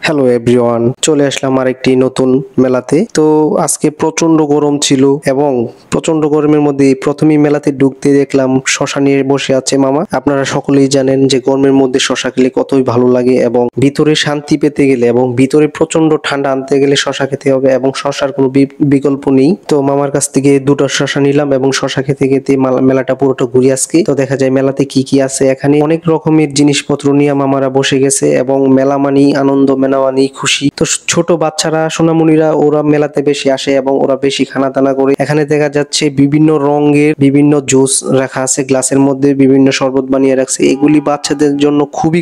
Hello everyone, চলে আসলাম আরেকটি নতুন মেলাতে। তো আজকে প্রচন্ড গরম ছিল এবং প্রচন্ড গরমের মধ্যে প্রথমেই মেলাতে ঢুকতে দেখলাম শশা নিয়ে বসে আছে মামা। আপনারা সকলেই জানেন যে গরমের মধ্যে শশা খেলে কতই ভালো লাগে এবং ভিতরে শান্তি পেতে গেলে এবং ভিতরে প্রচন্ড ঠান্ডা আনতে গেলে শশা খেতে হবে এবং শশার কোনো বিকল্প নেই। তো মামার কাছ থেকে দুটো শশা নিলাম এবং শশা খেতে খেতে মেলাটা পুরোটা ঘুরে আজকে। তো দেখা যায় মেলাতে কি কি আছে, এখানে অনেক রকমের জিনিসপত্র নিয়ে মামারা বসে গেছে এবং মেলা মানেই আনন্দ, মেলা মানেই খুশি। তো ছোট বাচ্চারা, সোনামণিরা ওরা মেলাতে বেশি আসে এবং ওরা বেশি খানা দানা করে। এখানে দেখা যাচ্ছে বিভিন্ন রঙের বিভিন্ন জুস রাখা আছে গ্লাসের মধ্যে, বিভিন্ন শরবত বানিয়ে রাখছে। এগুলি বাচ্চাদের জন্য খুবই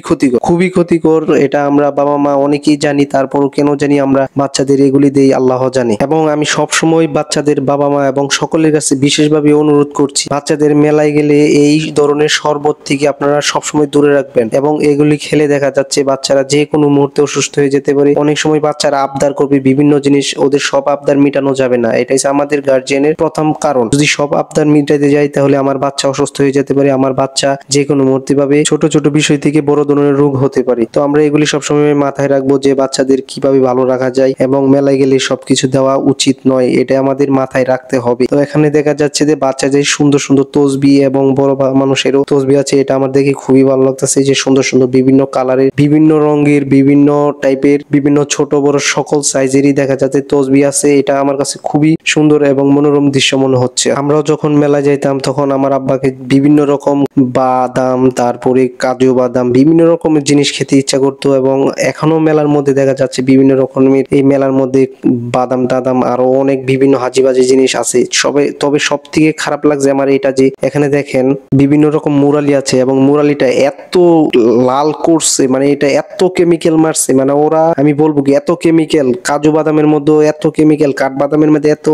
ক্ষতিকর। এটা আমরা বাবা মা অনেকেই জানি, তারপরও কেন জানি আমরা বাচ্চাদের এগুলি দেই আল্লাহ জানে। এবং আমি সব সময় বাচ্চাদের বাবা মা এবং সকলের কাছে বিশেষভাবে অনুরোধ করছি, বাচ্চাদের মেলায় গেলে এই ধরনের শরবত থেকে আপনারা সবসময় দূরে রাখবেন এবং এগুলি খেলে দেখা যাচ্ছে বাচ্চারা যে কোনো মুহূর্তে অসুস্থ হয়ে যেতে পারে। অনেক সময় বাচ্চারা আবদার করবে বিভিন্ন জিনিস, ওদের সব আবদার মিটানো যাবে না। এটাই আমাদের গার্জিয়ানের প্রথম কারণ। যদি সব আবদার মিটাতে যাই তাহলে আমার বাচ্চা অসুস্থ হয়ে যেতে পারে, আমার বাচ্চা যে কোনো মুহূর্তে পাবে ছোট ছোট বিষয় থেকে বড় ধরনের রোগ হতে পারে। তো আমরা এগুলি সবসময় মাথায় রাখবো যে বাচ্চাদের কিভাবে ভালো রাখা যায় এবং মেলায় গেলে সবকিছু দেওয়া উচিত নয়, এটা আমাদের মাথায় রাখতে হবে। তো এখানে দেখা যাচ্ছে যে বাচ্চাদের সুন্দর সুন্দর তসবি এবং বড় মানুষেরও তসবি আছে। এটা আমার দেখে খুবই ভালো লাগতেছে যে সুন্দর সুন্দর বিভিন্ন কালারের, বিভিন্ন রঙের, বিভিন্ন টাইপের, বিভিন্ন ছোট বড় সকল সাইজেরই দেখা যাচ্ছে তসবি আছে। এটা আমার কাছে খুবই সুন্দর এবং মনোরম দৃশ্য মনে হচ্ছে। আমরাও যখন মেলায় যাইতাম তখন আমার আব্বাকে বিভিন্ন রকম বাদাম, তারপরে কাজু বাদাম, বিভিন্ন রকমের জিনিস খেতে ইচ্ছা করতো এবং এখনো মেলার মধ্যে দেখা যাচ্ছে বিভিন্ন রকমের, এই মেলার মধ্যে বাদাম টাদাম আরো অনেক বিভিন্ন হাজিবাজি জিনিস আছে তবে সব থেকে খারাপ লাগছে আমার এটা যে এখানে দেখেন বিভিন্ন রকম মুরালি আছে এবং মুরালিটা এত লাল করছে, মানে এটা এত কেমিক্যাল মারছে, মানে ওরা, আমি বলবো কি এত কেমিক্যাল, কাজু বাদামের মধ্যে এত কেমিক্যাল, কাঠবাদামের মধ্যে এত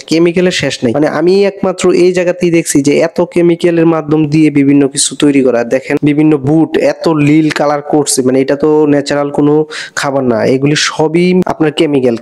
কেমিক্যালের শেষ নেই। মানে আমি একমাত্র এই জায়গাতেই দেখছি যে এত কেমিক্যালের মাধ্যম দিয়ে বিভিন্ন কিছু তৈরি করা। দেখেন বিভিন্ন বুট এত নীল কালার করছে, মানে এটা তো ন্যাচারাল কোনো খাবার না, এগুলি সবই আপনার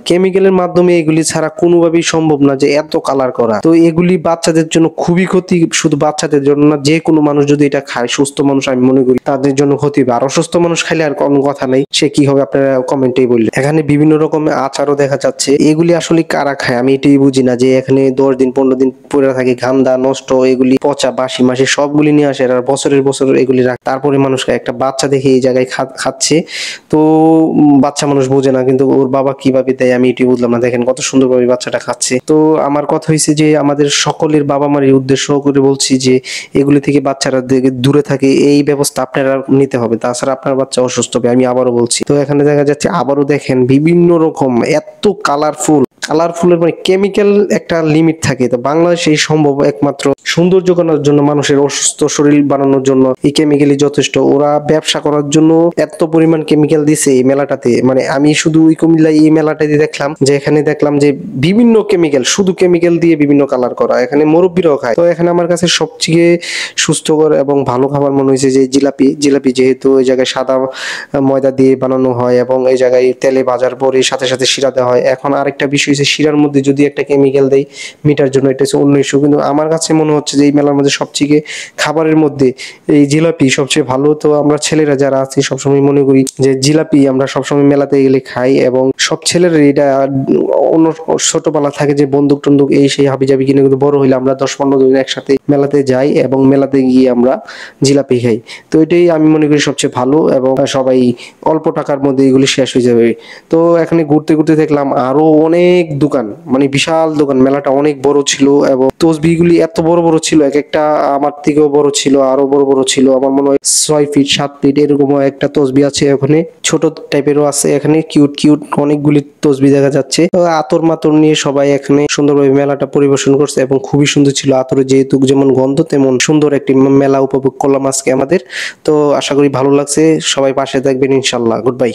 কেমিক্যালের মাধ্যমে, এগুলি ছাড়া কোনোভাবেই সম্ভব না যে এত কালার করা। তো এগুলি বাচ্চাদের জন্য খুবই ক্ষতি, শুধু বাচ্চাদের জন্য না, যে কোনো মানুষ যদি এটা খায়, সুস্থ মানুষ আমি মনে করি তাদের জন্য ক্ষতি হবে। আর অসুস্থ মানুষ খাইলে আর কোনো কথা নাই, সে কি হবে আপনারা কমেন্টেই বললেন। এখানে বিভিন্ন রকমের আচারও দেখা যাচ্ছে, এগুলি আসলে কারা খায় আমি এটাই বুঝি না, যে এখানে 10 দিন 15 দিন পরে থাকে, গান্দা নষ্ট, এগুলি পচা বাসি মাসি সবগুলি নিয়ে আসে আর বছরের বছর এগুলি রাখ, তারপরে মানুষ খায়। একটা বাচ্চা দেখে এই জায়গায় খাচ্ছে, তো বাচ্চা মানুষ বোঝে না, কিন্তু ওর বাবা কিভাবে দেয় আমি এটাই বুঝলাম না। দেখেন কত সুন্দরভাবে বাচ্চাটা খাচ্ছে। তো আমার কথা হয়েছে যে আমাদের সকলের বাবা মার উদ্দেশ্য করে বলছি যে এগুলি থেকে বাচ্চারা দূরে থাকে, এই ব্যবস্থা আপনারা নিতে হবে, তাছাড়া আপনার বাচ্চা অসুস্থ হবে, আমি আবারও বলছি। তো এখানে দেখা যাচ্ছে আবারও দেখেন বিভিন্ন রকম এত কালারফুলের মানে কেমিক্যাল একটা লিমিট থাকে। তো বাংলাদেশে এই সম্ভব একমাত্র সৌন্দর্য করার জন্য, মানুষের অসুস্থ শরীর বানানোর জন্য এই কেমিক্যালই যথেষ্ট। ওরা ব্যবসা করার জন্য এত পরিমাণ কেমিক্যাল দিছে এই মেলাটাতে। মানে আমি শুধু ওই কুমিল্লায় এই মেলাটাতে দেখলাম যে এখানে দেখলাম যে বিভিন্ন কেমিক্যাল, শুধু কেমিক্যাল দিয়ে বিভিন্ন কালার করা, এখানে মুরব্বিরাও খায়। তো এখানে আমার কাছে সবচেয়ে সুস্থকর এবং ভালো খাবার মনে হয়েছে যে জিলাপি, যেহেতু ওই জায়গায় সাদা ময়দা দিয়ে বানানো হয় এবং এই জায়গায় তেলে ভাজার পরে সাথে সাথে শিরা দেওয়া হয়। এখন আরেকটা বিষয় হচ্ছে শিরার মধ্যে যদি একটা কেমিক্যাল দেয় মিটার জন্য, এটা হচ্ছে অন্য ইস্যু, কিন্তু আমার কাছে মনে হচ্ছে যে এই মেলার মধ্যে সবচেয়ে খাবারের মধ্যে এই জিলাপি সবচেয়ে ভালো। তো আমরা ছেলেরা যারা আছি সবসময় মনে করি যে জিলাপি আমরা সবসময় মেলাতে গেলে খাই এবং সব ছেলেরা এটা অন্য ছোটবেলা থাকে যে বন্দুক টন্দুক এই সেই হাবিজাবি কিনে, কিন্তু বড় হইলে আমরা 10-15 জন একসাথে মেলাতে যাই এবং মেলাতে গিয়ে আমরা জিলাপি খাই। তো এটাই আমি মনে করি সবচেয়ে ভালো এবং সবাই অল্প টাকার মধ্যে এগুলি শেষ হয়ে যাবে। তো এখানে ঘুরতে ঘুরতে দেখলাম আরো অনেক দোকান, মানে বিশাল দোকান, মেলাটা অনেক বড় ছিল এবং তসবিগুলি এত বড় বড় ছিল, এক একটা আমার থেকেও বড় ছিল, আরো বড় বড় ছিল। আমার মনে হয় 6 ফিট 7 ফিট এরকম একটা তসবি আছে, ওখানে ছোট টাইপেরও আছে। এখানে কিউট অনেকগুলি তসবি দেখা যাচ্ছে। আতর মাতর নিয়ে সবাই এখানে সুন্দরভাবে মেলাটা পরিবেশন করছে এবং খুবই সুন্দর ছিল। আতরে যেহেতু যেমন গন্ধ তেমন সুন্দর একটি মেলা উপভোগ করলাম আজকে আমাদের। তো আশা করি ভালো লাগছে, সবাই পাশে থাকবেন ইনশাল্লাহ। Good bye.